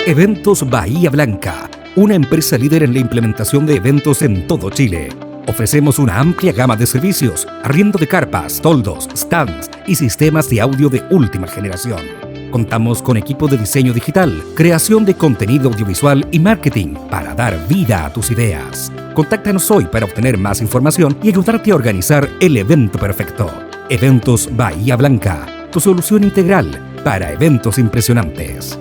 Eventos Bahía Blanca, una empresa líder en la implementación de eventos en todo Chile. Ofrecemos una amplia gama de servicios, arriendo de carpas, toldos, stands y sistemas de audio de última generación. Contamos con equipo de diseño digital, creación de contenido audiovisual y marketing para dar vida a tus ideas. Contáctanos hoy para obtener más información y ayudarte a organizar el evento perfecto. Eventos Bahía Blanca, tu solución integral para eventos impresionantes.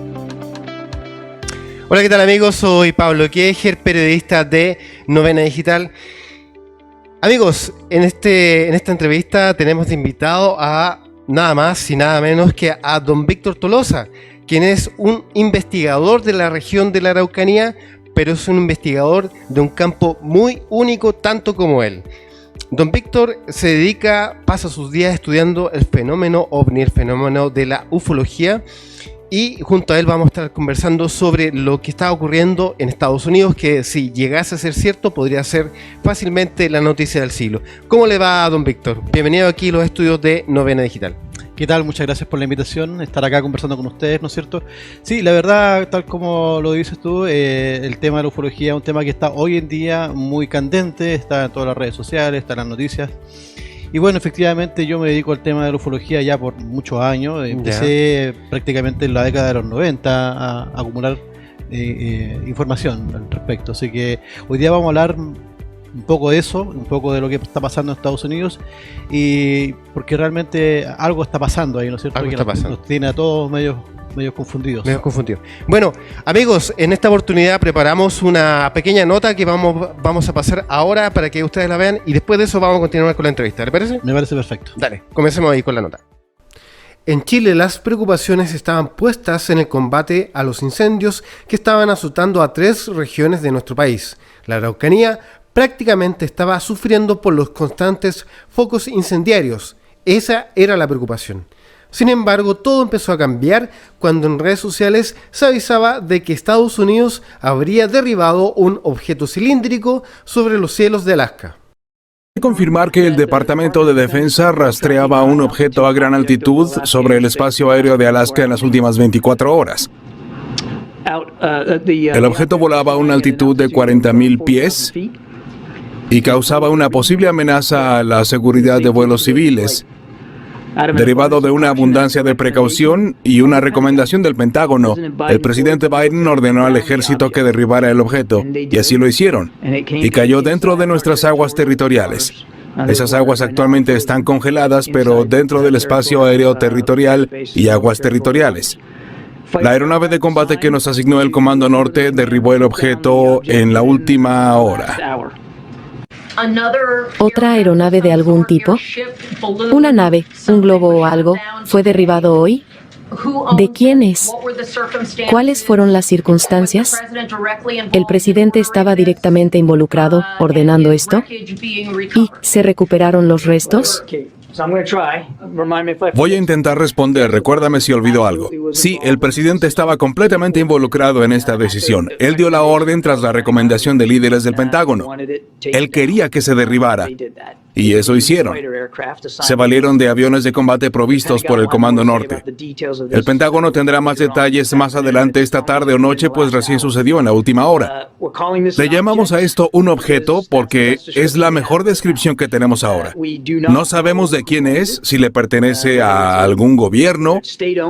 Hola, ¿qué tal amigos? Soy Pablo Quejer, periodista de Novena Digital. Amigos, en esta entrevista tenemos de invitado a nada más y nada menos que a don Víctor Tolosa, quien es un investigador de la región de la Araucanía, pero es un investigador de un campo muy único, tanto como él. Don Víctor pasa sus días estudiando el fenómeno ovni, el fenómeno de la ufología, y junto a él vamos a estar conversando sobre lo que está ocurriendo en Estados Unidos, que si llegase a ser cierto, podría ser fácilmente la noticia del siglo. ¿Cómo le va, don Víctor? Bienvenido aquí a los estudios de Novena Digital. ¿Qué tal? Muchas gracias por la invitación, estar acá conversando con ustedes, ¿no es cierto? Sí, la verdad, tal como lo dices tú, el tema de la ufología es un tema que está hoy en día muy candente, está en todas las redes sociales, está en las noticias. Y bueno, efectivamente yo me dedico al tema de la ufología ya por muchos años. Empecé prácticamente en la década de los 90 a acumular información al respecto. Así que hoy día vamos a hablar un poco de eso, un poco de lo que está pasando en Estados Unidos, y porque realmente algo está pasando ahí, ¿no es cierto? Algo que está pasando. Nos tiene a todos medio confundidos. Medio confundido. Bueno, amigos, en esta oportunidad preparamos una pequeña nota que vamos a pasar ahora para que ustedes la vean y después de eso vamos a continuar con la entrevista. ¿Le parece? Me parece perfecto. Dale, comencemos ahí con la nota. En Chile las preocupaciones estaban puestas en el combate a los incendios que estaban azotando a 3 regiones de nuestro país. La Araucanía prácticamente estaba sufriendo por los constantes focos incendiarios. Esa era la preocupación. Sin embargo, todo empezó a cambiar cuando en redes sociales se avisaba de que Estados Unidos habría derribado un objeto cilíndrico sobre los cielos de Alaska. Confirmar que el Departamento de Defensa rastreaba un objeto a gran altitud sobre el espacio aéreo de Alaska en las últimas 24 horas. El objeto volaba a una altitud de 40.000 pies y causaba una posible amenaza a la seguridad de vuelos civiles. Derivado de una abundancia de precaución y una recomendación del Pentágono, el presidente Biden ordenó al ejército que derribara el objeto, y así lo hicieron, y cayó dentro de nuestras aguas territoriales. Esas aguas actualmente están congeladas, pero dentro del espacio aéreo territorial y aguas territoriales. La aeronave de combate que nos asignó el Comando Norte derribó el objeto en la última hora. ¿Otra aeronave de algún tipo? ¿Una nave, un globo o algo, fue derribado hoy? ¿De quién es? ¿Cuáles fueron las circunstancias? ¿El presidente estaba directamente involucrado, ordenando esto? ¿Y se recuperaron los restos? Voy a intentar responder, recuérdame si olvido algo. Sí, el presidente estaba completamente involucrado en esta decisión. Él dio la orden tras la recomendación de líderes del Pentágono. Él quería que se derribara. Y eso hicieron. Se valieron de aviones de combate provistos por el Comando Norte. El Pentágono tendrá más detalles más adelante esta tarde o noche, pues recién sucedió en la última hora. Le llamamos a esto un objeto porque es la mejor descripción que tenemos ahora. No sabemos de quién es, si le pertenece a algún gobierno,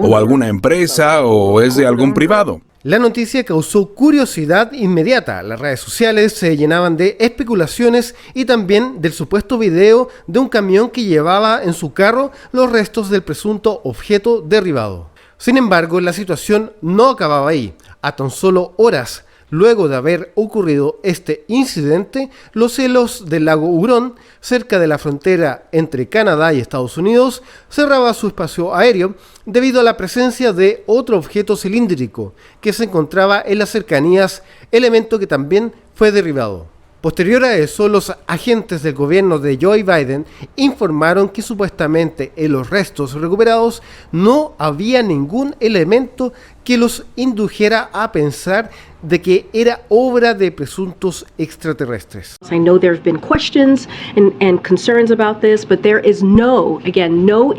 o alguna empresa, o es de algún privado. La noticia causó curiosidad inmediata. Las redes sociales se llenaban de especulaciones y también del supuesto video de un camión que llevaba en su carro los restos del presunto objeto derribado. Sin embargo, la situación no acababa ahí. A tan solo horas luego de haber ocurrido este incidente, los cielos del lago Hurón, cerca de la frontera entre Canadá y Estados Unidos, cerraba su espacio aéreo debido a la presencia de otro objeto cilíndrico que se encontraba en las cercanías, elemento que también fue derribado. Posterior a eso, los agentes del gobierno de Joe Biden informaron que supuestamente en los restos recuperados no había ningún elemento que los indujera a pensar de que era obra de presuntos extraterrestres. I know there have been questions and concerns about this, but there is no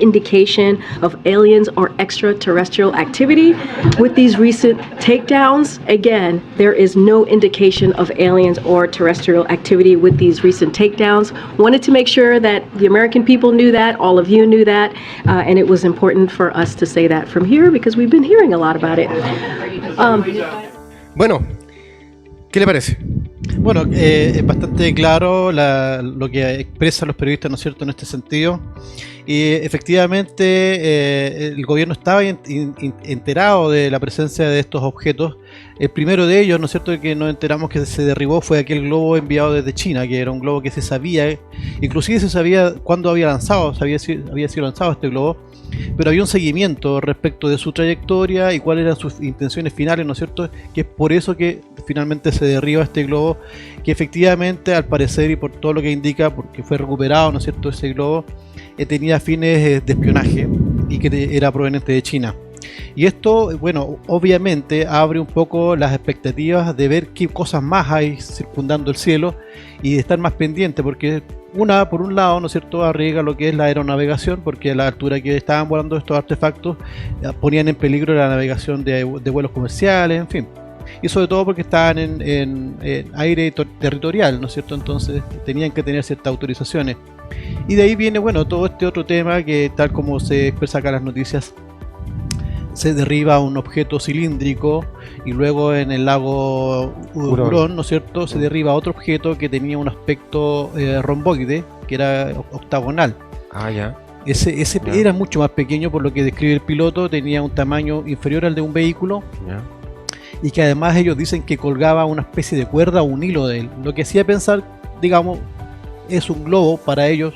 indication of aliens or extraterrestrial activity. With these recent takedowns, again, there is no indication of aliens or terrestrial activity with these recent takedowns. Wanted to make sure that the American people knew that, all of you knew that, and it was important for us to say that from here because we've been hearing a lot about it. Bueno, ¿qué le parece? Bueno, es bastante claro lo que expresan los periodistas, ¿no es cierto?, en este sentido. Y efectivamente el gobierno estaba enterado de la presencia de estos objetos. El primero de ellos, ¿no es cierto?, que nos enteramos que se derribó fue aquel globo enviado desde China, que era un globo que se sabía, inclusive se sabía cuándo había sido lanzado este globo, pero había un seguimiento respecto de su trayectoria y cuáles eran sus intenciones finales, ¿no es cierto?, que es por eso que finalmente se derriba este globo, que efectivamente, al parecer y por todo lo que indica, porque fue recuperado, ¿no es cierto?, ese globo, tenía fines de espionaje y que era proveniente de China. Y esto, bueno, obviamente abre un poco las expectativas de ver qué cosas más hay circundando el cielo y de estar más pendiente, porque por un lado, ¿no es cierto?, arriesga lo que es la aeronavegación, porque a la altura que estaban volando estos artefactos ponían en peligro la navegación de vuelos comerciales, en fin. Y sobre todo porque estaban en aire territorial, ¿no es cierto?, entonces tenían que tener ciertas autorizaciones. Y de ahí viene, bueno, todo este otro tema que, tal como se expresa acá en las noticias, se derriba un objeto cilíndrico y luego en el lago Hurón, ¿no es cierto?, se derriba otro objeto que tenía un aspecto romboide, que era octagonal. Ah, ya. Ese Ya. era mucho más pequeño, por lo que describe el piloto, tenía un tamaño inferior al de un vehículo. Ya. Y que además ellos dicen que colgaba una especie de cuerda o un hilo de él, lo que hacía pensar, digamos, es un globo para ellos,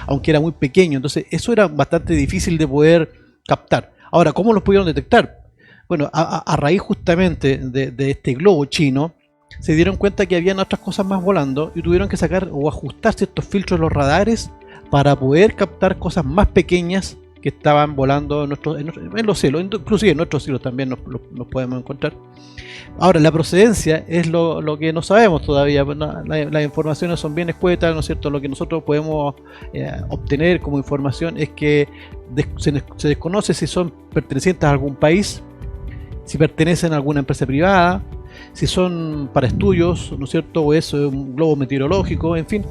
aunque era muy pequeño. Entonces eso era bastante difícil de poder captar. Ahora, ¿cómo los pudieron detectar? Bueno, a raíz justamente de este globo chino, se dieron cuenta que habían otras cosas más volando y tuvieron que sacar o ajustar ciertos filtros en los radares para poder captar cosas más pequeñas que estaban volando en los cielos, inclusive en nuestros cielos también nos podemos encontrar. Ahora, la procedencia es lo que no sabemos todavía. Las informaciones son bien escuetas, ¿no es cierto? Lo que nosotros podemos obtener como información es que se desconoce si son pertenecientes a algún país, si pertenecen a alguna empresa privada, si son para estudios, ¿no es cierto?, o es un globo meteorológico, en fin.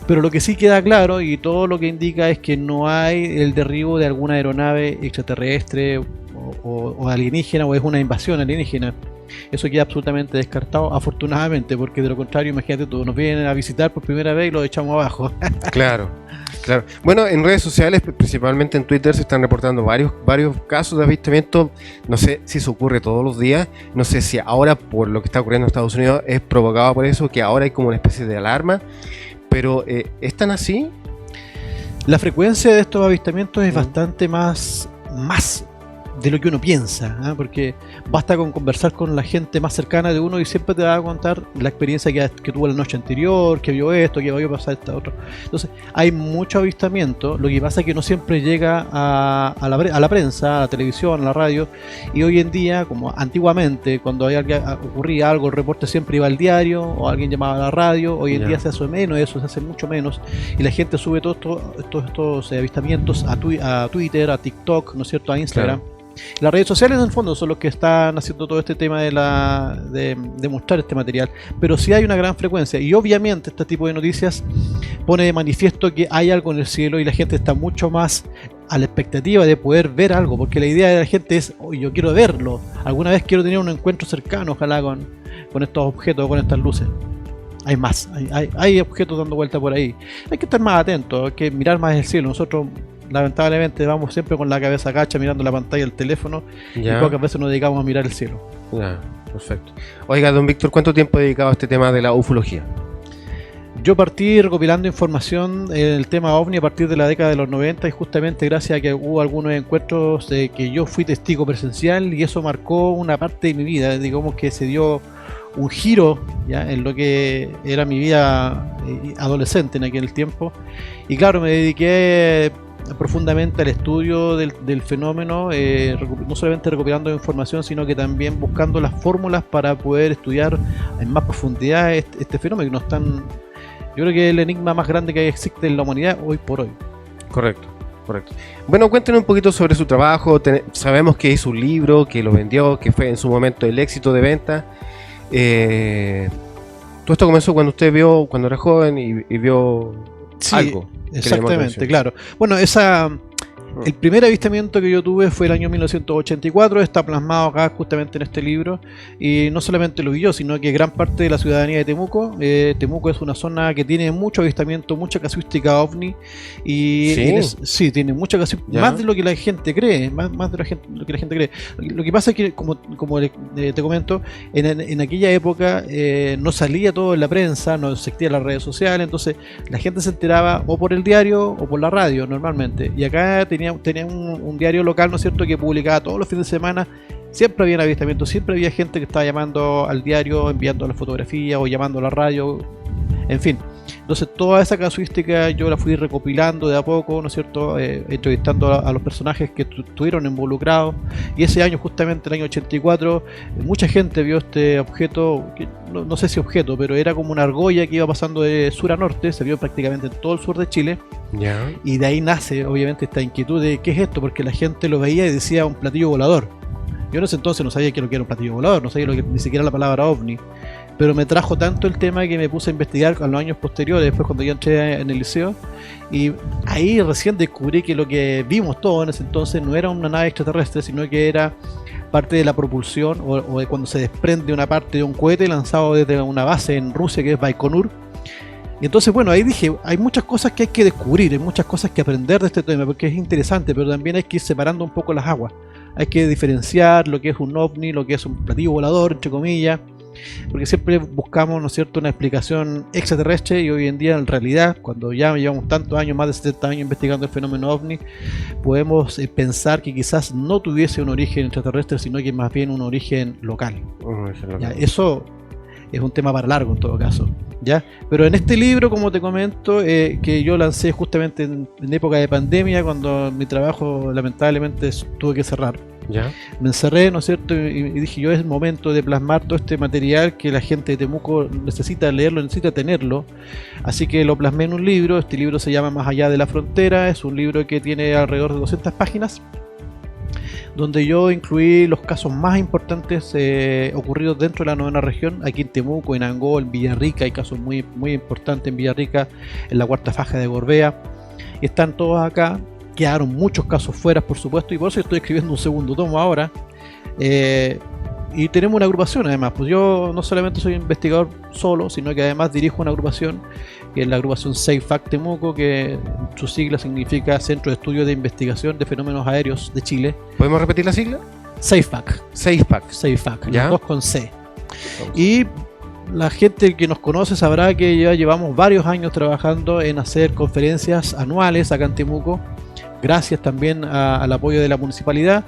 Pero lo que sí queda claro y todo lo que indica es que no hay el derribo de alguna aeronave extraterrestre o alienígena, o es una invasión alienígena. Eso queda absolutamente descartado, afortunadamente, porque de lo contrario, imagínate tú, nos vienen a visitar por primera vez y los echamos abajo. Claro, claro. Bueno, en redes sociales, principalmente en Twitter, se están reportando varios casos de avistamiento. No sé si eso ocurre todos los días. No sé si ahora, por lo que está ocurriendo en Estados Unidos, es provocado por eso, que ahora hay como una especie de alarma. Pero, ¿es tan así? La frecuencia de estos avistamientos es bastante más de lo que uno piensa, porque basta con conversar con la gente más cercana de uno y siempre te va a contar la experiencia que tuvo la noche anterior, que vio esto, que vio pasar esto otro. Entonces hay mucho avistamiento. Lo que pasa es que no siempre llega a la prensa, a la televisión, a la radio, y hoy en día, como antiguamente, cuando ocurría algo, el reporte siempre iba al diario o alguien llamaba a la radio. Hoy en día se hace menos eso, se hace mucho menos, y la gente sube todos estos avistamientos a Twitter, a TikTok, ¿no es cierto?, a Instagram. Claro. Las redes sociales en el fondo son los que están haciendo todo este tema de mostrar este material, pero sí hay una gran frecuencia, y obviamente este tipo de noticias pone de manifiesto que hay algo en el cielo y la gente está mucho más a la expectativa de poder ver algo, porque la idea de la gente es, yo quiero verlo, alguna vez quiero tener un encuentro cercano, ojalá con estos objetos, con estas luces. Hay objetos dando vuelta por ahí. Hay que estar más atentos, hay que mirar más el cielo. Nosotros lamentablemente vamos siempre con la cabeza gacha mirando la pantalla del teléfono, y pocas veces nos dedicamos a mirar el cielo. Ya, perfecto. Oiga, don Víctor, ¿cuánto tiempo ha dedicado a este tema de la ufología? Yo partí recopilando información en el tema OVNI a partir de la década de los 90, y justamente gracias a que hubo algunos encuentros de que yo fui testigo presencial, y eso marcó una parte de mi vida. Digamos que se dio un giro ya en lo que era mi vida adolescente en aquel tiempo, y claro, me dediqué profundamente al estudio del fenómeno, no solamente recopilando información, sino que también buscando las fórmulas para poder estudiar en más profundidad este fenómeno, que no es tan, yo creo que es el enigma más grande que existe en la humanidad hoy por hoy. Correcto. Bueno, cuéntenos un poquito sobre su trabajo. Sabemos que hizo un libro, que lo vendió, que fue en su momento el éxito de venta. Todo esto comenzó cuando usted cuando era joven y vio algo. Exactamente, claro. Bueno, el primer avistamiento que yo tuve fue el año 1984, está plasmado acá justamente en este libro, y no solamente lo vi yo, sino que gran parte de la ciudadanía de Temuco. Temuco es una zona que tiene mucho avistamiento, mucha casuística ovni, y sí, tiene mucha casuística, más de lo que la gente cree, más de lo que la gente cree. Lo que pasa es que, como te comento, en aquella época no salía todo en la prensa, no existían las redes sociales, entonces la gente se enteraba o por el diario o por la radio normalmente, y acá tenía un diario local, ¿no es cierto?, que publicaba todos los fines de semana. Siempre había avistamientos, siempre había gente que estaba llamando al diario, enviando las fotografías o llamando a la radio, en fin. Entonces toda esa casuística yo la fui recopilando de a poco, ¿no es cierto?, entrevistando a los personajes que estuvieron involucrados, y ese año, justamente el año 84, mucha gente vio este objeto, que no sé si objeto, pero era como una argolla que iba pasando de sur a norte, se vio prácticamente en todo el sur de Chile. Ya. Y de ahí nace obviamente esta inquietud de qué es esto, porque la gente lo veía y decía un platillo volador. Yo en ese entonces no sabía qué era un platillo volador, no sabía ni siquiera la palabra ovni, pero me trajo tanto el tema que me puse a investigar a los años posteriores, después cuando yo entré en el liceo, y ahí recién descubrí que lo que vimos todos en ese entonces no era una nave extraterrestre, sino que era parte de la propulsión o de cuando se desprende una parte de un cohete lanzado desde una base en Rusia que es Baikonur. Y entonces, bueno, ahí dije, hay muchas cosas que hay que descubrir, hay muchas cosas que aprender de este tema, porque es interesante, pero también hay que ir separando un poco las aguas. Hay que diferenciar lo que es un ovni, lo que es un platillo volador, entre comillas, porque siempre buscamos, ¿no es cierto?, una explicación extraterrestre, y hoy en día, en realidad, cuando ya llevamos tantos años, más de 70 años investigando el fenómeno ovni, podemos pensar que quizás no tuviese un origen extraterrestre, sino que más bien un origen local. Ya, eso es un tema para largo en todo caso, ¿ya? Pero en este libro, como te comento, que yo lancé justamente en época de pandemia, cuando mi trabajo lamentablemente tuve que cerrar, ¿ya? Me encerré, ¿no es cierto? Y dije yo, es el momento de plasmar todo este material que la gente de Temuco necesita leerlo, necesita tenerlo. Así que lo plasmé en un libro. Este libro se llama Más allá de la frontera. Es un libro que tiene alrededor de 200 páginas, donde yo incluí los casos más importantes ocurridos dentro de la novena región, aquí en Temuco, en Angol, en Villarrica. Hay casos muy, muy importantes en Villarrica, en la cuarta faja de Gorbea, y están todos acá. Quedaron muchos casos fuera, por supuesto, y por eso estoy escribiendo un segundo tomo ahora. Y tenemos una agrupación además, pues yo no solamente soy investigador solo, sino que además dirijo una agrupación, que es la agrupación CEIFAC Temuco, que su sigla significa Centro de Estudio de Investigación de Fenómenos Aéreos de Chile. ¿Podemos repetir la sigla? CEIFAC. CEIFAC, los dos con C. Y la gente que nos conoce sabrá que ya llevamos varios años trabajando en hacer conferencias anuales acá en Temuco, gracias también al apoyo de la municipalidad.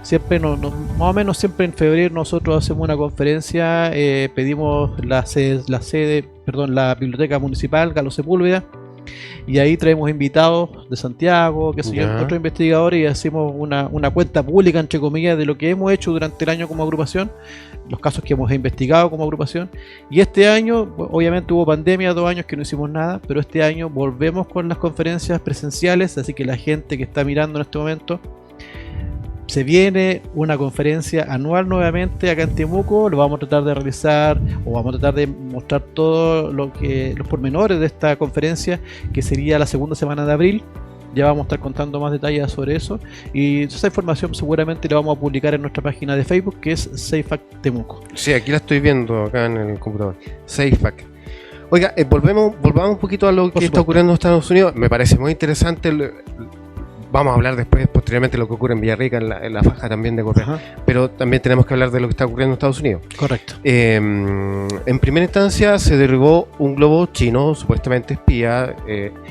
Siempre, más o menos siempre en febrero, nosotros hacemos una conferencia, pedimos la biblioteca municipal Galo Sepúlveda, y ahí traemos invitados de Santiago, qué sé yo, otros investigadores, y hacemos una cuenta pública, entre comillas, de lo que hemos hecho durante el año como agrupación, los casos que hemos investigado como agrupación. Y este año, obviamente hubo pandemia, 2 años que no hicimos nada, pero este año volvemos con las conferencias presenciales, así que la gente que está mirando en este momento, se viene una conferencia anual nuevamente acá en Temuco. Lo vamos a tratar de realizar, o vamos a tratar de mostrar todo los pormenores de esta conferencia, que sería la segunda semana de abril. Ya vamos a estar contando más detalles sobre eso, y esa información seguramente la vamos a publicar en nuestra página de Facebook, que es CEIFAC Temuco. Sí, aquí la estoy viendo acá en el computador. CEIFAC. Oiga, volvamos un poquito a lo que está ocurriendo en Estados Unidos. Me parece muy interesante. Vamos a hablar después, posteriormente, de lo que ocurre en Villarrica, en la faja también de Gorbea. Pero también tenemos que hablar de lo que está ocurriendo en Estados Unidos. Correcto. En primera instancia se derribó un globo chino, supuestamente espía,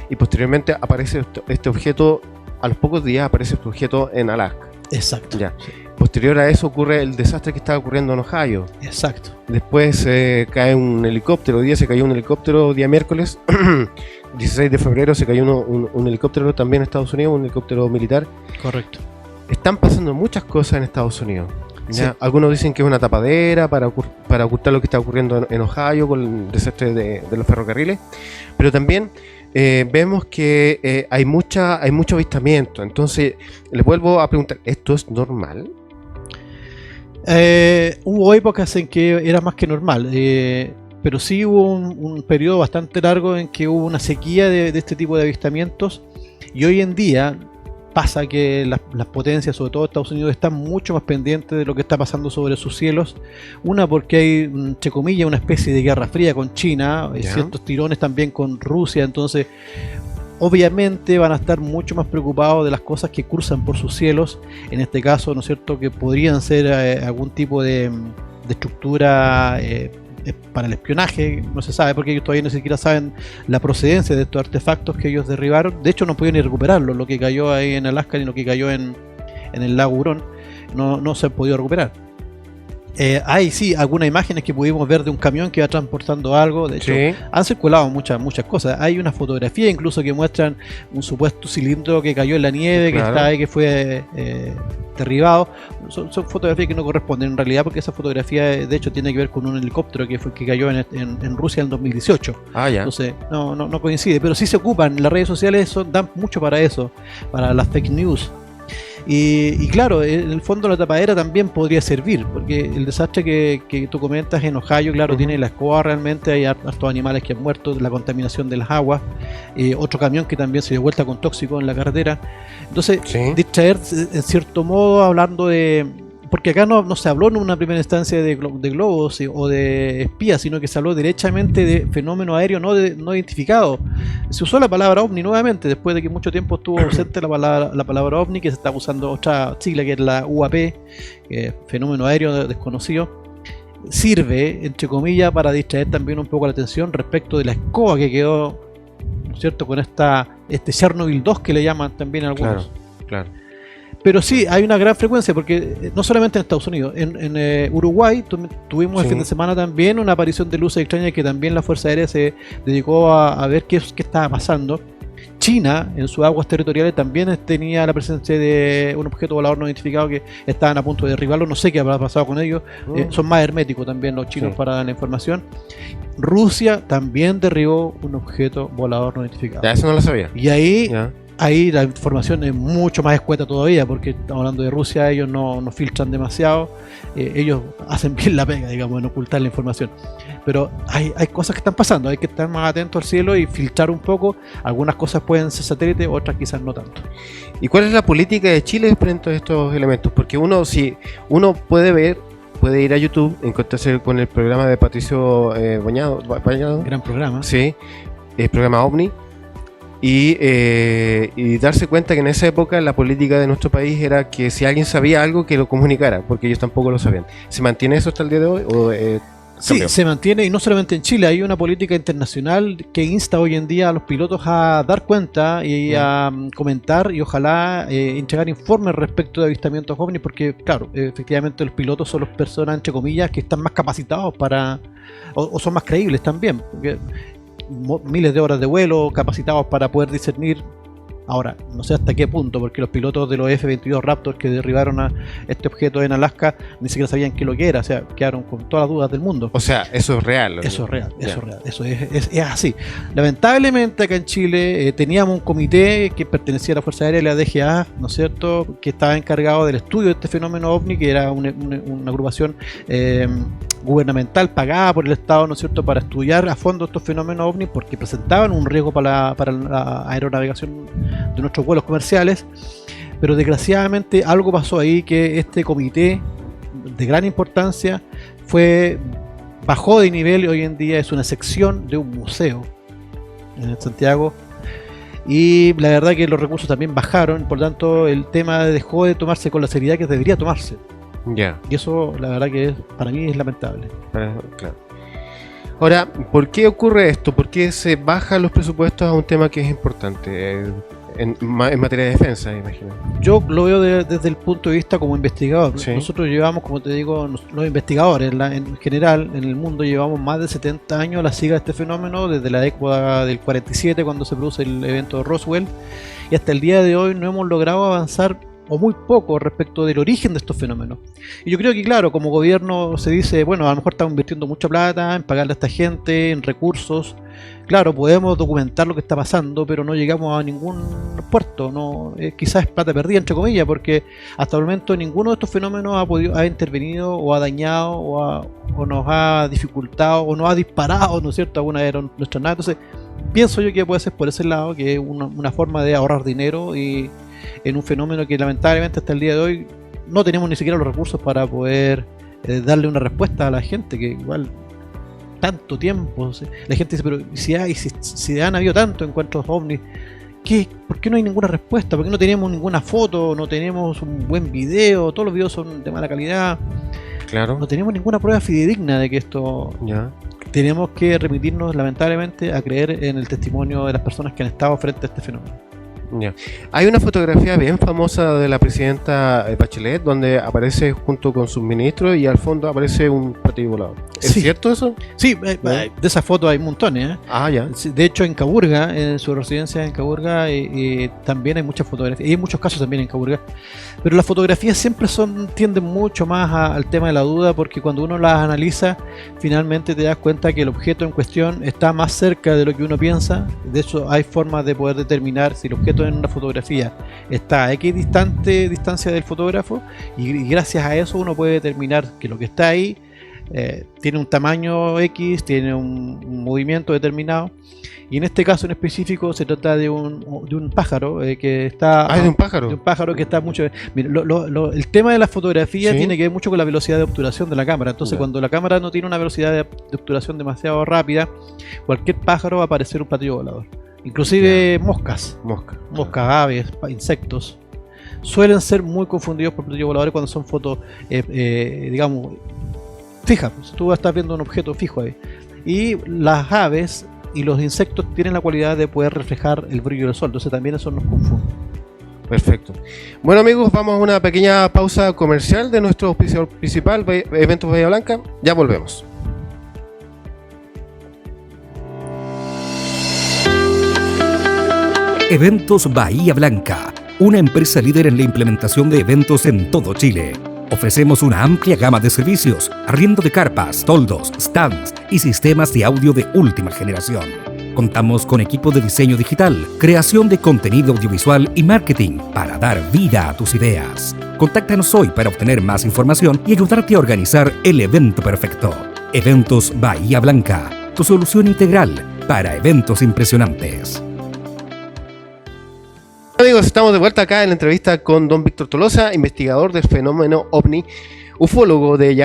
y posteriormente aparece este objeto, a los pocos días aparece este objeto en Alaska. Exacto. Ya. Sí. posterior a eso ocurre el desastre que estaba ocurriendo en Ohio. Exacto. Después cae un helicóptero, hoy día se cayó un helicóptero, día miércoles, 16 de febrero se cayó un helicóptero también en Estados Unidos, un helicóptero militar. Correcto. Están pasando muchas cosas en Estados Unidos. ¿Ya? Sí. Algunos dicen que es una tapadera para ocultar lo que está ocurriendo en Ohio con el desastre de los ferrocarriles, pero también vemos que hay mucho avistamiento. Entonces, les vuelvo a preguntar, ¿esto es normal? Hubo épocas en que era más que normal, pero sí hubo un periodo bastante largo en que hubo una sequía de este tipo de avistamientos, y hoy en día pasa que las potencias, sobre todo Estados Unidos, están mucho más pendientes de lo que está pasando sobre sus cielos. Una, porque hay, entre comillas, una especie de guerra fría con China, ciertos tirones también con Rusia, entonces obviamente van a estar mucho más preocupados de las cosas que cruzan por sus cielos, en este caso, ¿no es cierto?, que podrían ser algún tipo de estructura para el espionaje. No se sabe, porque ellos todavía ni siquiera saben la procedencia de estos artefactos que ellos derribaron. De hecho, no pudieron ni recuperarlo, lo que cayó ahí en Alaska ni lo que cayó en el lago Hurón, no se han podido recuperar. Hay sí algunas imágenes que pudimos ver de un camión que iba transportando algo. De hecho, Sí. han circulado muchas cosas. Hay una fotografía incluso que muestran un supuesto cilindro que cayó en la nieve, Claro. que está ahí, que fue derribado. Son fotografías que no corresponden en realidad, porque esa fotografía de hecho tiene que ver con un helicóptero que cayó en Rusia en 2018. Ah, ya. Entonces no coincide, pero sí se ocupan. Las redes sociales dan mucho para eso, para las fake news. Y claro, en el fondo la tapadera también podría servir, porque el desastre que tú comentas en Ohio, claro, tiene la escoba realmente, hay hartos animales que han muerto, la contaminación de las aguas, otro camión que también se dio vuelta con tóxicos en la carretera. Entonces, Sí. distraer en cierto modo hablando de... Porque acá no se habló en una primera instancia de globos o de espías, sino que se habló derechamente de fenómeno aéreo no identificado. Se usó la palabra ovni nuevamente, después de que mucho tiempo estuvo ausente la palabra ovni, que se está usando otra sigla que es la UAP, que es fenómeno aéreo desconocido. Sirve, entre comillas, para distraer también un poco la atención respecto de la escoba que quedó, ¿no es cierto?, con este Chernobyl 2 que le llaman también algunos. Claro. Pero sí, hay una gran frecuencia, porque no solamente en Estados Unidos, en Uruguay tuvimos el Sí. fin de semana también una aparición de luces extrañas que también la Fuerza Aérea se dedicó a ver qué estaba pasando. China, en sus aguas territoriales, también tenía la presencia de un objeto volador no identificado que estaban a punto de derribarlo. No sé qué habrá pasado con ellos. Son más herméticos también los chinos Sí. para dar la información. Rusia también derribó un objeto volador no identificado. Ya, eso no lo sabía. Y ahí... Ya. Ahí la información es mucho más escueta todavía, porque estamos hablando de Rusia, ellos no filtran demasiado, ellos hacen bien la pega, digamos, en ocultar la información. Pero hay cosas que están pasando, hay que estar más atentos al cielo y filtrar un poco. Algunas cosas pueden ser satélites, otras quizás no tanto. ¿Y cuál es la política de Chile frente a estos elementos? Porque uno puede ir a YouTube, encontrarse con el programa de Patricio Bañado, Gran programa. sí, el programa OVNI, y darse cuenta que en esa época la política de nuestro país era que si alguien sabía algo, que lo comunicara, porque ellos tampoco lo sabían. ¿Se mantiene eso hasta el día de hoy? ¿O, Sí, cambió? se mantiene, y no solamente en Chile, hay una política internacional que insta hoy en día a los pilotos a dar cuenta y a comentar y ojalá entregar informes respecto de avistamientos ovnis, porque claro, efectivamente los pilotos son las personas, entre comillas, que están más capacitados para, o son más creíbles también, porque miles de horas de vuelo, capacitados para poder discernir. Ahora, no sé hasta qué punto, porque los pilotos de los F-22 Raptor que derribaron a este objeto en Alaska ni siquiera sabían qué lo que era, o sea, quedaron con todas las dudas del mundo. O sea, eso es real. Eso es real, Ya. eso es real, eso es así. Lamentablemente acá en Chile teníamos un comité que pertenecía a la Fuerza Aérea, la DGA, ¿no es cierto?, que estaba encargado del estudio de este fenómeno OVNI, que era una agrupación gubernamental pagada por el Estado, ¿no es cierto?, para estudiar a fondo estos fenómenos OVNI, porque presentaban un riesgo para la aeronavegación de nuestros vuelos comerciales. Pero desgraciadamente algo pasó ahí, que este comité de gran importancia bajó de nivel y hoy en día es una sección de un museo en Santiago, y la verdad que los recursos también bajaron, por lo tanto el tema dejó de tomarse con la seriedad que debería tomarse, Ya. y eso la verdad que para mí es lamentable. Claro. Ahora, ¿por qué ocurre esto? ¿Por qué se bajan los presupuestos a un tema que es importante? en materia de defensa, imagino. Yo lo veo desde el punto de vista como investigador. Sí. Nosotros llevamos, como te digo, los investigadores en general, en el mundo, llevamos más de 70 años a la siga de este fenómeno, desde la década del 47, cuando se produce el evento de Roswell, y hasta el día de hoy no hemos logrado avanzar o muy poco respecto del origen de estos fenómenos. Y yo creo que, claro, como gobierno se dice, bueno, a lo mejor estamos invirtiendo mucha plata en pagarle a esta gente, en recursos. Claro, podemos documentar lo que está pasando, pero no llegamos a ningún puerto. No, quizás es plata perdida, entre comillas, porque hasta el momento ninguno de estos fenómenos ha intervenido o ha dañado o nos ha dificultado o nos ha disparado, ¿no es cierto?, alguna de nuestras naves. Entonces, pienso yo que puede ser por ese lado, que es una forma de ahorrar dinero y en un fenómeno que lamentablemente hasta el día de hoy no tenemos ni siquiera los recursos para poder darle una respuesta a la gente, que igual tanto tiempo, la gente dice, pero si han habido tantos encuentros ovnis, ¿por qué no hay ninguna respuesta? ¿Por qué no tenemos ninguna foto? ¿No tenemos un buen video? Todos los videos son de mala calidad. Claro. No tenemos ninguna prueba fidedigna de que esto... Ya. Tenemos que remitirnos lamentablemente a creer en el testimonio de las personas que han estado frente a este fenómeno. Ya. Hay una fotografía bien famosa de la presidenta Bachelet donde aparece junto con sus ministros y al fondo aparece un platillo volador. ¿Es Sí. cierto eso? Sí, de esas fotos hay montones, ¿eh? Ah, ya. Sí, de hecho, en Caburga, en su residencia en Caburga, también hay muchas fotografías, y hay muchos casos también en Caburga, pero las fotografías siempre tienden mucho más al tema de la duda, porque cuando uno las analiza, finalmente te das cuenta que el objeto en cuestión está más cerca de lo que uno piensa. De hecho, hay formas de poder determinar si el objeto en una fotografía está a X distancia del fotógrafo, y gracias a eso uno puede determinar que lo que está ahí tiene un tamaño X, tiene un movimiento determinado, y en este caso en específico se trata de un pájaro que está... Ah, ¿de un pájaro? De un pájaro que está mucho... Mira, el tema de la fotografía, ¿sí?, tiene que ver mucho con la velocidad de obturación de la cámara. Entonces, cuando la cámara no tiene una velocidad de obturación demasiado rápida, cualquier pájaro va a parecer un platillo volador. Inclusive moscas, aves, insectos, suelen ser muy confundidos por platillos voladores cuando son fotos, digamos, fijas. Tú estás viendo un objeto fijo ahí. Y las aves y los insectos tienen la cualidad de poder reflejar el brillo del sol, entonces también eso nos confunde. Perfecto. Bueno, amigos, vamos a una pequeña pausa comercial de nuestro auspiciador principal, Eventos Bahía Blanca. Ya volvemos. Eventos Bahía Blanca, una empresa líder en la implementación de eventos en todo Chile. Ofrecemos una amplia gama de servicios, arriendo de carpas, toldos, stands y sistemas de audio de última generación. Contamos con equipo de diseño digital, creación de contenido audiovisual y marketing para dar vida a tus ideas. Contáctanos hoy para obtener más información y ayudarte a organizar el evento perfecto. Eventos Bahía Blanca, tu solución integral para eventos impresionantes. Amigos, estamos de vuelta acá en la entrevista con don Víctor Tolosa, investigador del fenómeno OVNI, ufólogo de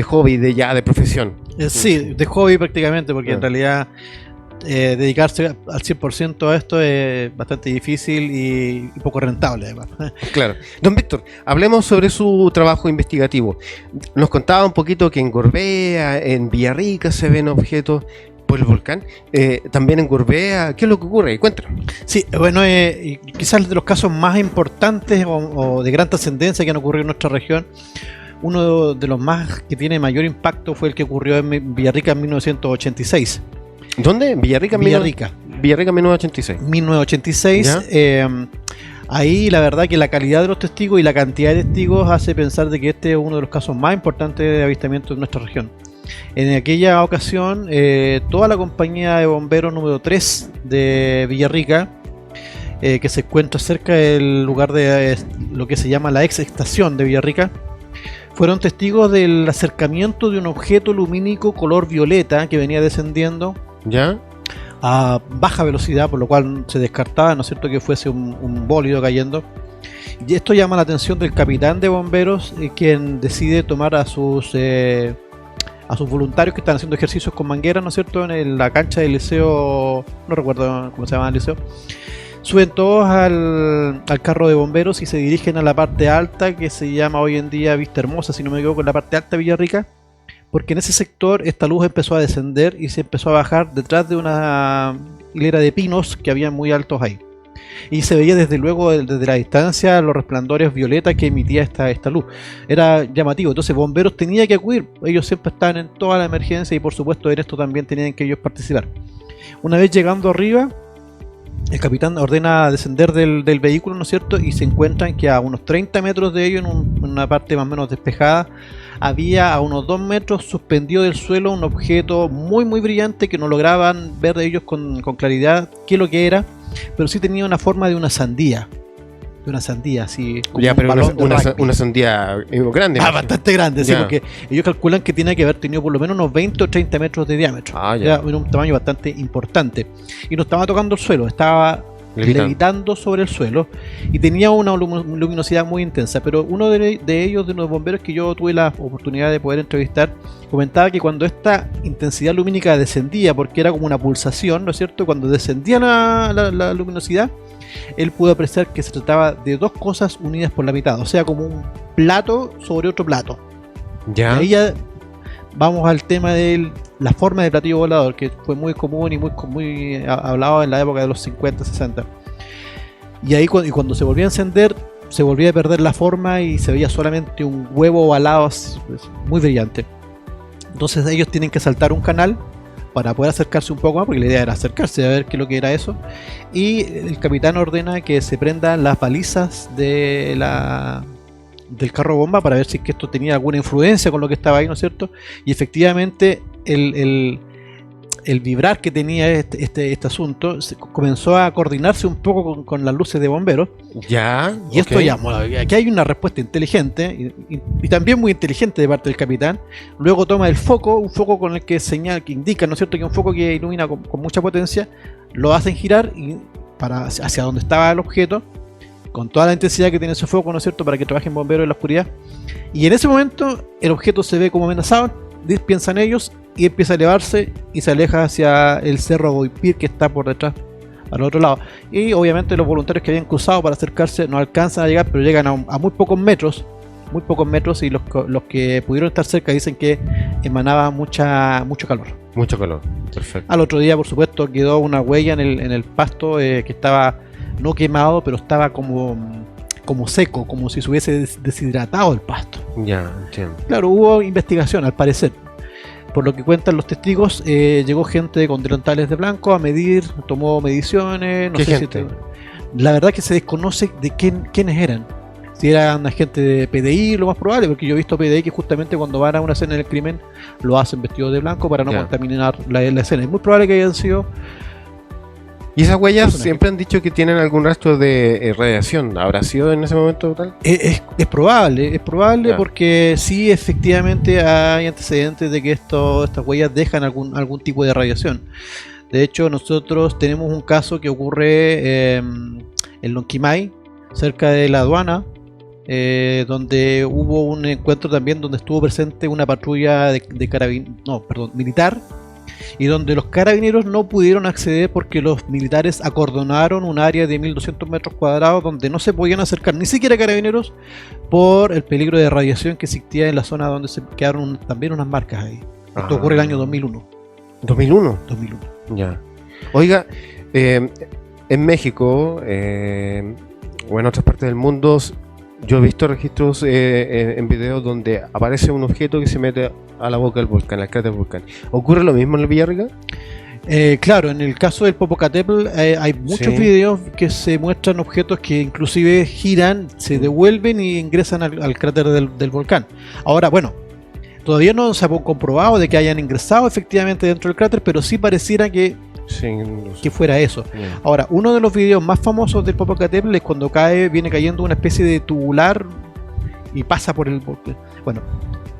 hobby, de profesión. Sí, de hobby prácticamente, porque en realidad dedicarse al 100% a esto es bastante difícil y poco rentable además. Claro. Don Víctor, hablemos sobre su trabajo investigativo. Nos contaba un poquito que en Gorbea, en Villarrica se ven objetos por el volcán, también en Gorbea. ¿Qué es lo que ocurre? Cuéntanos. Sí, bueno, quizás de los casos más importantes o de gran trascendencia que han ocurrido en nuestra región, uno de los más que tiene mayor impacto fue el que ocurrió en Villarrica en 1986. ¿Dónde? Villarrica. Villarrica 1986. 1986. Ahí la verdad que la calidad de los testigos y la cantidad de testigos hace pensar de que este es uno de los casos más importantes de avistamiento en nuestra región. En aquella ocasión, toda la compañía de bomberos número 3 de Villarrica, que se encuentra cerca del lugar de lo que se llama la ex estación de Villarrica, fueron testigos del acercamiento de un objeto lumínico color violeta que venía descendiendo ¿ya? a baja velocidad, por lo cual se descartaba, ¿no es cierto?, que fuese un bólido cayendo. Y esto llama la atención del capitán de bomberos, quien decide tomar a sus voluntarios que están haciendo ejercicios con mangueras, ¿no es cierto?, en la cancha del liceo, no recuerdo cómo se llama el liceo. Suben todos al carro de bomberos y se dirigen a la parte alta, que se llama hoy en día Vista Hermosa, si no me equivoco, en la parte alta de Villarrica, Porque en ese sector esta luz empezó a descender y se empezó a bajar detrás de una hilera de pinos que había muy altos ahí. Y se veía desde luego, desde la distancia, los resplandores violetas que emitía esta luz. Era llamativo. Entonces bomberos tenían que acudir. Ellos siempre estaban en toda la emergencia y por supuesto en esto también tenían que ellos participar. Una vez llegando arriba, el capitán ordena descender del vehículo, ¿no es cierto? Y se encuentran que a unos 30 metros de ellos, en una parte más o menos despejada, había a unos 2 metros suspendido del suelo un objeto muy muy brillante que no lograban ver de ellos con claridad qué es lo que era, pero sí tenía una forma de una sandía. De una sandía, así como Ya, un pero balón de rugby. una sandía grande. Bastante grande, sí, Ya. porque ellos calculan que tiene que haber tenido por lo menos unos 20 o 30 metros de diámetro. Ya. Era un tamaño bastante importante. Y no estaba tocando el suelo, estaba levitando sobre el suelo y tenía una luminosidad muy intensa. Pero uno de ellos, de los bomberos que yo tuve la oportunidad de poder entrevistar, comentaba que cuando esta intensidad lumínica descendía, porque era como una pulsación, ¿no es cierto? Cuando descendía la luminosidad, él pudo apreciar que se trataba de dos cosas unidas por la mitad, o sea, como un plato sobre otro plato. Ya. Y ahí ya vamos al tema de la forma de platillo volador, que fue muy común y muy hablado en la época de los 50, 60. Y ahí cuando se volvía a encender, se volvía a perder la forma y se veía solamente un huevo ovalado muy brillante. Entonces ellos tienen que saltar un canal para poder acercarse un poco más, porque la idea era acercarse a ver qué es lo que era eso. Y el capitán ordena que se prendan las balizas del carro bomba para ver si es que esto tenía alguna influencia con lo que estaba ahí, ¿no es cierto? Y efectivamente el vibrar que tenía este asunto comenzó a coordinarse un poco con las luces de bomberos. Ya. Y esto ya, aquí hay una respuesta inteligente y también muy inteligente de parte del capitán. Luego toma un foco con el que que indica, ¿no es cierto?, que un foco que ilumina con mucha potencia, lo hacen girar hacia donde estaba el objeto, con toda la intensidad que tiene ese foco, ¿no es cierto?, para que trabajen bomberos en la oscuridad. Y en ese momento el objeto se ve como amenazado, piensan ellos, y empieza a elevarse y se aleja hacia el cerro Goipir que está por detrás, al otro lado. Y obviamente los voluntarios que habían cruzado para acercarse no alcanzan a llegar, pero llegan a muy pocos metros, y los que pudieron estar cerca dicen que emanaba mucho calor. Mucho calor. Perfecto. Al otro día, por supuesto, quedó una huella en el pasto que estaba no quemado, pero estaba como seco, como si se hubiese deshidratado el pasto. Ya, entiendo. Claro, hubo investigación, al parecer. Por lo que cuentan los testigos, llegó gente con delantales de blanco a medir, tomó mediciones, no ¿Qué sé gente? La verdad que se desconoce de quiénes eran. Si eran agentes de PDI, lo más probable, porque yo he visto PDI que justamente cuando van a una escena del crimen lo hacen vestidos de blanco para no Ya. contaminar la escena. Es muy probable que hayan sido. ¿Y esas huellas Personaje. siempre han dicho que tienen algún rastro de radiación? ¿Habrá sido en ese momento tal? Es probable Ya. porque sí, efectivamente hay antecedentes de que estas huellas dejan algún tipo de radiación. De hecho, nosotros tenemos un caso que ocurre en Lonquimay, cerca de la aduana, donde hubo un encuentro también donde estuvo presente una patrulla militar, y donde los carabineros no pudieron acceder porque los militares acordonaron un área de 1200 metros cuadrados donde no se podían acercar ni siquiera carabineros por el peligro de radiación que existía en la zona donde se quedaron también unas marcas ahí. Esto ocurre el año 2001. ¿2001? 2001. Ya. Oiga, en México o en otras partes del mundo, yo he visto registros en videos donde aparece un objeto que se mete a la boca del volcán, al cráter del volcán. ¿Ocurre lo mismo en el Villarrica? Claro, en el caso del Popocatépetl hay muchos Sí. videos que se muestran objetos que inclusive giran, se devuelven y ingresan al cráter del volcán. Ahora, bueno, todavía no se ha comprobado de que hayan ingresado efectivamente dentro del cráter, pero sí pareciera que Sí. fuera eso. Ya. Ahora, uno de los videos más famosos del Popocatépetl es cuando viene cayendo una especie de tubular y pasa por el volcán. Bueno,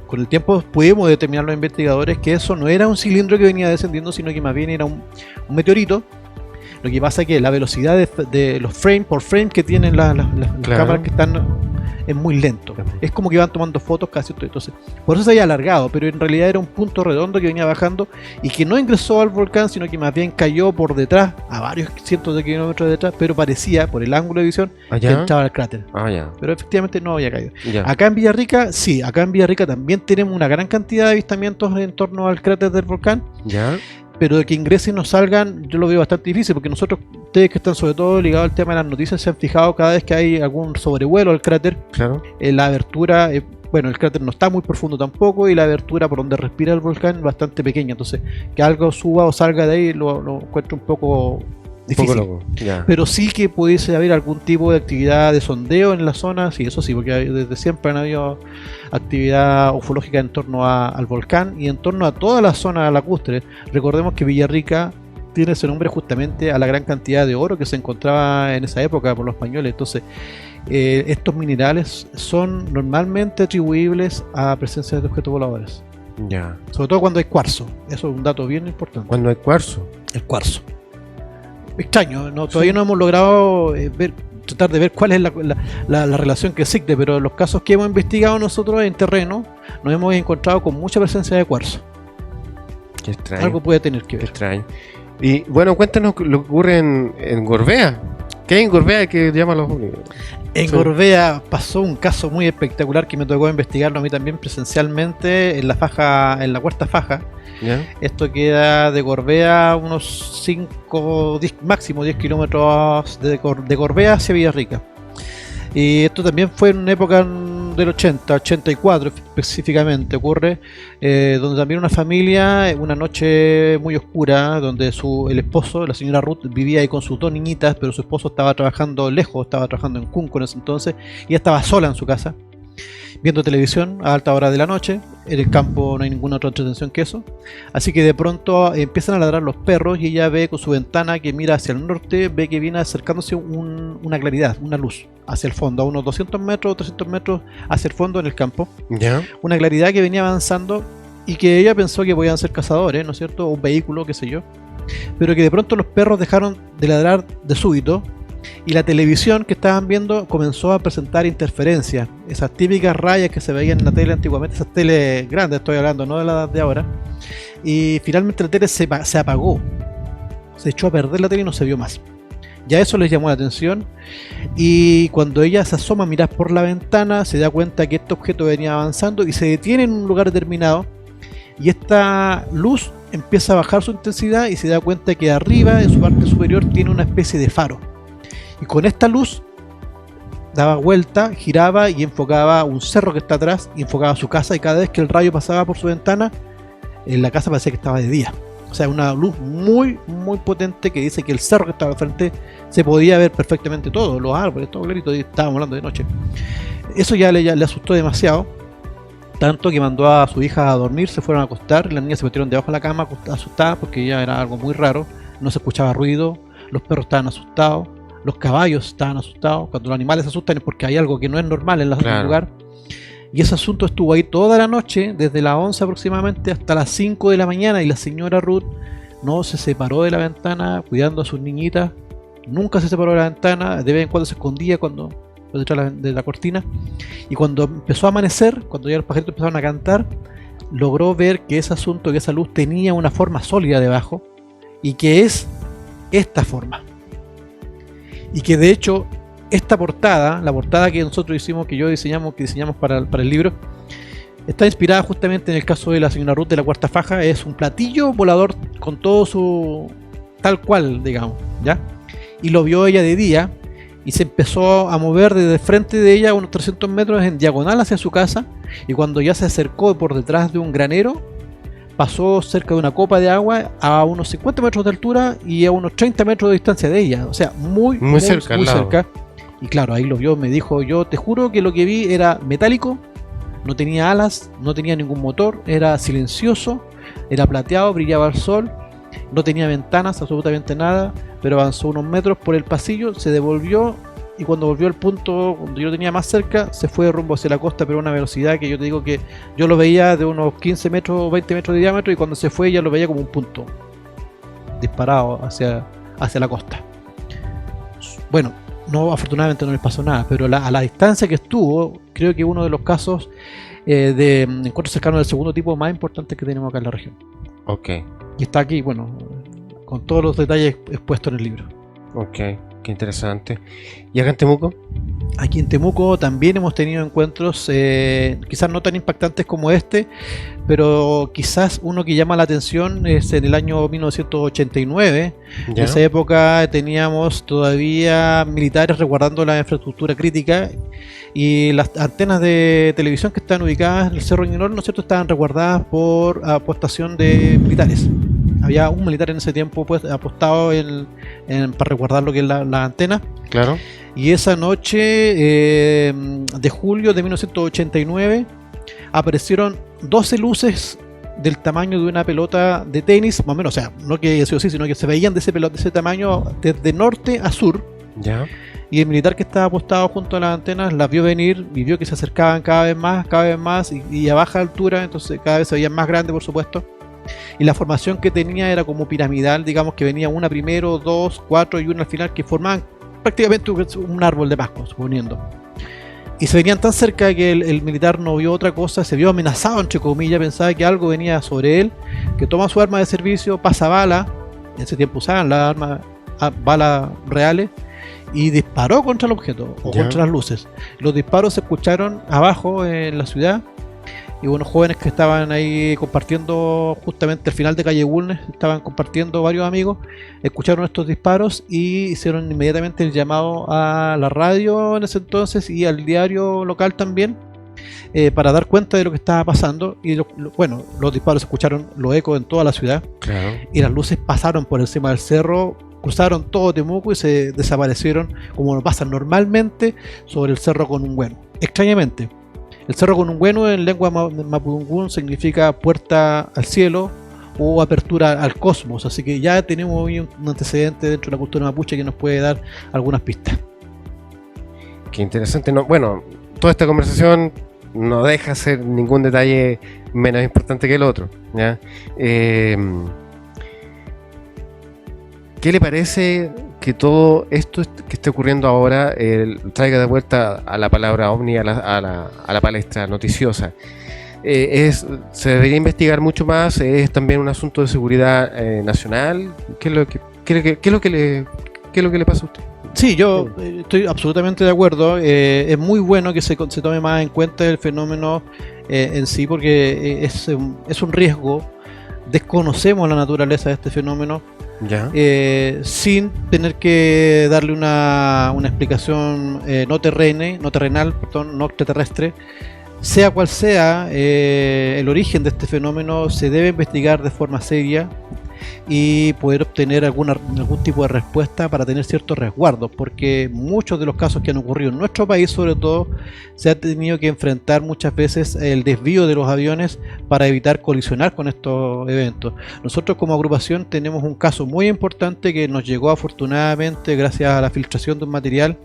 con el tiempo pudimos determinar los investigadores que eso no era un cilindro que venía descendiendo, sino que más bien era un meteorito. Lo que pasa es que la velocidad de los frame por frame que tienen las Claro. cámaras que están es muy lento. Es como que van tomando fotos casi todo. Entonces, por eso se había alargado, pero en realidad era un punto redondo que venía bajando y que no ingresó al volcán, sino que más bien cayó por detrás, a varios cientos de kilómetros detrás, pero parecía, por el ángulo de visión, que entraba al cráter. Pero efectivamente no había caído. Acá en Villarrica, sí, acá en Villarrica también tenemos una gran cantidad de avistamientos en torno al cráter del volcán. Pero de que ingresen y no salgan, yo lo veo bastante difícil, porque nosotros, ustedes que están sobre todo ligados al tema de las noticias, se han fijado cada vez que hay algún sobrevuelo al cráter, la abertura, bueno, el cráter no está muy profundo tampoco, y la abertura por donde respira el volcán es bastante pequeña, entonces que algo suba o salga de ahí lo encuentro un poco difícil. Pero sí que pudiese haber algún tipo de actividad de sondeo en la zona, sí, eso sí, porque desde siempre han habido actividad ufológica en torno al volcán y en torno a toda la zona lacustre. Recordemos que Villarrica tiene ese nombre justamente a la gran cantidad de oro que se encontraba en esa época por los españoles. Entonces, estos minerales son normalmente atribuibles a presencia de objetos voladores. Sobre todo cuando hay cuarzo. Eso es un dato bien importante. Cuando hay cuarzo. El cuarzo. Extraño, todavía no hemos logrado tratar de ver cuál es la relación que existe, pero en los casos que hemos investigado nosotros en terreno, nos hemos encontrado con mucha presencia de cuarzo. Qué extraño. Algo puede tener que ver. Qué extraño. Y bueno, cuéntanos lo que ocurre en Gorbea. ¿Qué hay en Gorbea que llama a los ovnis? En Gorbea pasó un caso muy espectacular que me tocó investigarlo a mí también presencialmente en la cuarta faja. Esto queda de Gorbea unos 5, máximo 10 kilómetros de Gorbea hacia Villarrica. Y esto también fue en una época del 84 específicamente, ocurre, donde también una familia, una noche muy oscura, donde el esposo, la señora Ruth, vivía ahí con sus 2 niñitas, pero su esposo estaba trabajando lejos, estaba trabajando en Cunco en ese entonces, y ella estaba sola en su casa, viendo televisión a alta hora de la noche. En el campo no hay ninguna otra entretención que eso, así que de pronto empiezan a ladrar los perros y ella ve con su ventana que mira hacia el norte, ve que viene acercándose una claridad, una luz hacia el fondo, a unos 200 metros o 300 metros hacia el fondo en el campo. Una claridad que venía avanzando y que ella pensó que podían ser cazadores, ¿no es cierto? O un vehículo, qué sé yo, pero que de pronto los perros dejaron de ladrar de súbito. Y la televisión que estaban viendo comenzó a presentar interferencias, esas típicas rayas que se veían en la tele antiguamente, esas teles grandes estoy hablando, no de las de ahora. Y finalmente la tele se apagó, se echó a perder la tele y no se vio más. Ya eso les llamó la atención, y cuando ella se asoma a mirar por la ventana se da cuenta que este objeto venía avanzando y se detiene en un lugar determinado, y esta luz empieza a bajar su intensidad y se da cuenta que arriba, en su parte superior, tiene una especie de faro. Y con esta luz daba vuelta, giraba y enfocaba un cerro que está atrás, y enfocaba su casa, y cada vez que el rayo pasaba por su ventana, en la casa parecía que estaba de día. O sea, una luz muy muy potente que dice que el cerro que estaba al frente se podía ver perfectamente todo, los árboles, todo clarito, y estábamos hablando de noche. Eso ya le asustó demasiado, tanto que mandó a su hija a dormir, se fueron a acostar, las niñas se metieron debajo de la cama asustadas porque ya era algo muy raro, no se escuchaba ruido, los perros estaban asustados, los caballos estaban asustados. Cuando los animales se asustan es porque hay algo que no es normal en el lugar. Y ese asunto estuvo ahí toda la noche, desde las 11 aproximadamente hasta las 5 de la mañana, y la señora Ruth no se separó de la ventana cuidando a sus niñitas, nunca se separó de la ventana, de vez en cuando se escondía detrás de la cortina, y cuando empezó a amanecer, cuando ya los pajaritos empezaron a cantar, logró ver que ese asunto, que esa luz tenía una forma sólida debajo, y que es esta forma. Y que de hecho esta portada, la portada que nosotros hicimos, que diseñamos para el libro, está inspirada justamente en el caso de la señora Ruth de la cuarta faja. Es un platillo volador con todo su tal cual, digamos, ¿ya? Y lo vio ella de día y se empezó a mover desde frente de ella unos 300 metros en diagonal hacia su casa, y cuando ya se acercó por detrás de un granero, pasó cerca de una copa de agua a unos 50 metros de altura y a unos 30 metros de distancia de ella. O sea, muy cerca. Y claro, ahí lo vio, me dijo: yo te juro que lo que vi era metálico, no tenía alas, no tenía ningún motor, era silencioso, era plateado, brillaba al sol, no tenía ventanas, absolutamente nada, pero avanzó unos metros por el pasillo, se devolvió, y cuando volvió al punto donde yo tenía más cerca, se fue rumbo hacia la costa, pero a una velocidad que yo te digo que yo lo veía de unos 15 metros o 20 metros de diámetro, y cuando se fue ya lo veía como un punto disparado hacia la costa. Bueno, no, afortunadamente no les pasó nada, pero a la distancia que estuvo, creo que uno de los casos de encuentros cercanos del segundo tipo más importantes que tenemos acá en la región. Ok, Y está aquí, bueno, con todos los detalles expuestos en el libro. ok, qué interesante. ¿Y acá en Temuco? Aquí en Temuco también hemos tenido encuentros, quizás no tan impactantes como este, pero quizás uno que llama la atención es en el año 1989. En ¿Ya? esa época teníamos todavía militares resguardando la infraestructura crítica y las antenas de televisión que están ubicadas en el Cerro Ñenol, ¿no es cierto?, estaban resguardadas por apostación de militares. Había un militar en ese tiempo pues, apostado para resguardar lo que es la antena. Claro. Y esa noche de julio de 1989 aparecieron 12 luces del tamaño de una pelota de tenis, más o menos, o sea, no que sí o sí, sino que se veían de ese tamaño desde norte a sur. ¿Ya? Y el militar que estaba apostado junto a las antenas las vio venir y vio que se acercaban cada vez más y a baja altura, entonces cada vez se veían más grandes, por supuesto. Y la formación que tenía era como piramidal, digamos que venía una primero, dos, cuatro y una al final, que formaban prácticamente un árbol de Pascua, suponiendo. Y se venían tan cerca que el militar no vio otra cosa, se vio amenazado, entre comillas, pensaba que algo venía sobre él, que toma su arma de servicio, pasa bala, en ese tiempo usaban las armas, balas reales, y disparó contra el objeto, o Ya. contra las luces. Los disparos se escucharon abajo en la ciudad, y unos jóvenes que estaban ahí compartiendo justamente al final de calle Bulnes, estaban compartiendo varios amigos, escucharon estos disparos y hicieron inmediatamente el llamado a la radio en ese entonces y al diario local también, para dar cuenta de lo que estaba pasando. Y bueno, los disparos se escucharon, los ecos en toda la ciudad, Claro. y las luces pasaron por encima del cerro, cruzaron todo Temuco y se desaparecieron como lo pasa normalmente sobre el cerro Conungüeno. Extrañamente, el cerro Conungüeno en lengua mapudungún significa puerta al cielo o apertura al cosmos, así que ya tenemos hoy un antecedente dentro de la cultura mapuche que nos puede dar algunas pistas. Qué interesante. No, bueno, toda esta conversación no deja ser ningún detalle menos importante que el otro, ¿ya? ¿Qué le parece que todo esto que esté ocurriendo ahora traiga de vuelta a la palabra ovni a la palestra noticiosa? ¿Se debería investigar mucho más? ¿Es también un asunto de seguridad nacional? ¿Qué es lo que le pasa a usted? Sí, yo estoy absolutamente de acuerdo. Es muy bueno que se tome más en cuenta el fenómeno en sí, porque es un riesgo. Desconocemos la naturaleza de este fenómeno. Ya. Sin tener que darle una explicación no terrenal, no extraterrestre. Sea cual sea el origen de este fenómeno, se debe investigar de forma seria y poder obtener algún tipo de respuesta para tener ciertos resguardos, porque muchos de los casos que han ocurrido en nuestro país, sobre todo, se ha tenido que enfrentar muchas veces el desvío de los aviones para evitar colisionar con estos eventos. Nosotros como agrupación tenemos un caso muy importante que nos llegó afortunadamente gracias a la filtración de un material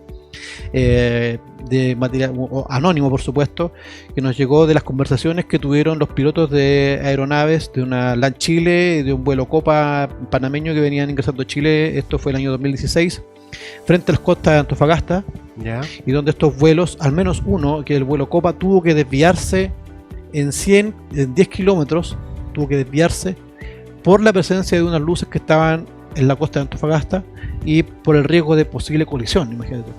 anónimo, por supuesto, que nos llegó de las conversaciones que tuvieron los pilotos de aeronaves de una LAN Chile y de un vuelo Copa panameño que venían ingresando a Chile. Esto fue el año 2016 frente a las costas de Antofagasta, Ya. y donde estos vuelos, al menos uno, que el vuelo Copa tuvo que desviarse en 10 kilómetros, tuvo que desviarse por la presencia de unas luces que estaban en la costa de Antofagasta y por el riesgo de posible colisión, imagínate.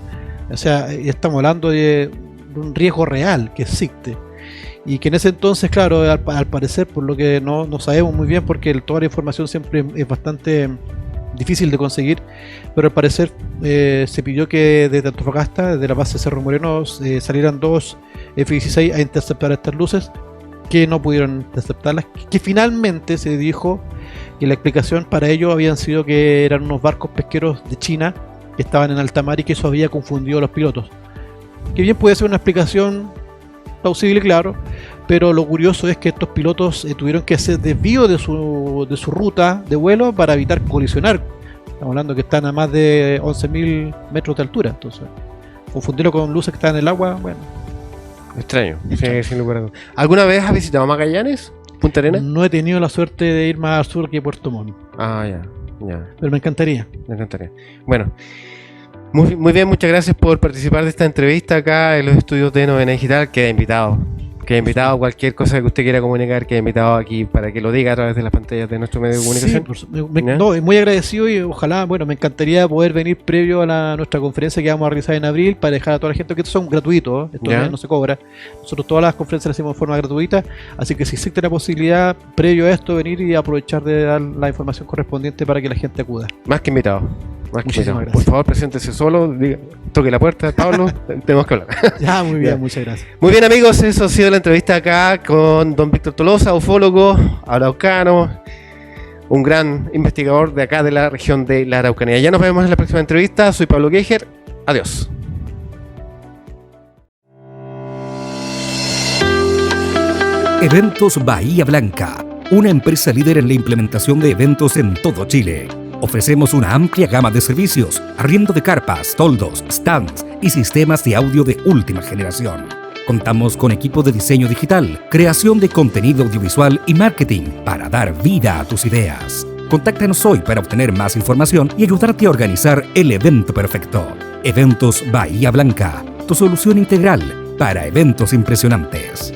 O sea, estamos hablando de un riesgo real que existe y que en ese entonces, claro, al parecer, por lo que no sabemos muy bien, porque toda la información siempre es bastante difícil de conseguir, pero al parecer se pidió que desde Antofagasta, desde la base Cerro Moreno, salieran dos F-16 a interceptar estas luces, que no pudieron interceptarlas, que finalmente se dijo que la explicación para ello habían sido que eran unos barcos pesqueros de China que estaban en alta mar y que eso había confundido a los pilotos. Que bien puede ser una explicación plausible, claro, pero lo curioso es que estos pilotos tuvieron que hacer desvío de su ruta de vuelo para evitar colisionar. Estamos hablando que están a más de 11.000 metros de altura, entonces confundirlo con luces que están en el agua, bueno. Extraño. Sí, sin lugar a dudas. ¿Alguna vez has visitado Magallanes? ¿Punta Arenas? No he tenido la suerte de ir más al sur que Puerto Montt, Ah, ya. Ya. pero me encantaría. Me encantaría. Bueno, Muy bien, muchas gracias por participar de esta entrevista acá en los estudios de Novena Digital. Queda invitado cualquier cosa que usted quiera comunicar, queda invitado aquí para que lo diga a través de las pantallas de nuestro medio de comunicación. Sí, muy agradecido y ojalá, bueno, me encantaría poder venir previo a nuestra conferencia que vamos a realizar en abril para dejar a toda la gente que estos son gratuitos, esto no se cobra. Nosotros todas las conferencias las hacemos de forma gratuita, así que si existe la posibilidad previo a esto venir y aprovechar de dar la información correspondiente para que la gente acuda. Más que invitado. Muchísimas gracias. Por favor, preséntese solo, toque la puerta, Pablo, tenemos que hablar. Ya, muy bien, muchas gracias. Muy bien, amigos, eso ha sido la entrevista acá con don Víctor Tolosa, ufólogo, araucano, un gran investigador de acá de la región de la Araucanía. Ya nos vemos en la próxima entrevista. Soy Pablo Quejer. Adiós. Eventos Bahía Blanca, una empresa líder en la implementación de eventos en todo Chile. Ofrecemos una amplia gama de servicios, arriendo de carpas, toldos, stands y sistemas de audio de última generación. Contamos con equipo de diseño digital, creación de contenido audiovisual y marketing para dar vida a tus ideas. Contáctanos hoy para obtener más información y ayudarte a organizar el evento perfecto. Eventos Bahía Blanca, tu solución integral para eventos impresionantes.